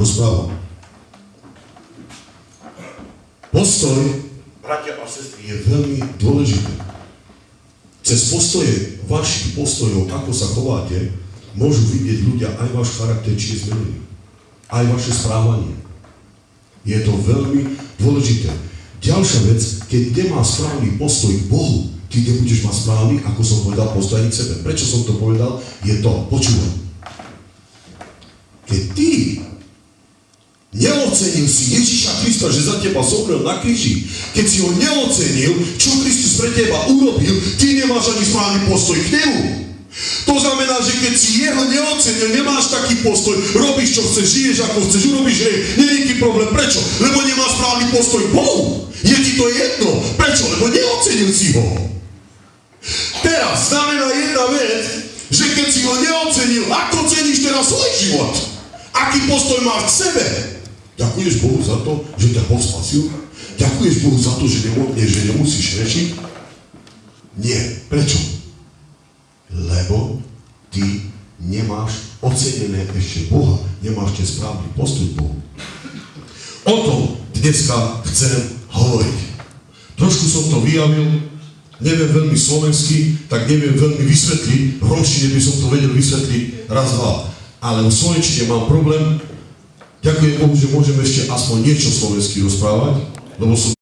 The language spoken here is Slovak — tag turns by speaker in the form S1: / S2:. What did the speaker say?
S1: rozprávam. Postoj, bratia a sestry, je veľmi dôležité. Cez postoje, vašich postojov, ako sa chováte, môžu vidieť ľudia aj váš charakter, či je zmenený. Aj vaše správanie. Je to veľmi dôležité. Ďalšia vec, keď nemáš správny postoj k Bohu, ty nebudeš mať správny, ako som povedal, postoj k sebe. Prečo som to povedal? Je to, počúvaj. Keď ty neocenil si Ježiša Krista, že za teba zomrel na kríži, keď si ho neocenil, čo Kristus pre teba urobil, ty nemáš ani správny postoj k nemu. To znamená, že keď si jeho neocenil, nemáš taký postoj, robíš čo chceš, žiješ ako chceš, urobíš, že nie je nejaký problém. Prečo? Lebo nemáš správny postoj k Bohu. Je ti to jedno. Prečo? Lebo neocenil si ho. Teraz znamená jedna vec, že keď si ho neocenil, ako ceníš teraz svoj život? Aký postoj máš k sebe? Ďakuješ Bohu za to, že ťa Boh spasil? Ďakuješ Bohu za to, že nemusíš rešiť? Nie. Prečo? Lebo ty nemáš ocenené ešte Boha. Nemáš ten správny postoj k Bohu. O tom dneska chcem hovoriť. Trošku som to vyjavil, neviem veľmi slovensky, tak neviem veľmi vysvetliť. V romštine by som to vedel vysvetliť raz, dva. Ale v slovenčine mám problém. Ďakujem Bohu, že môžem ešte aspoň niečo slovensky rozprávať, lebo som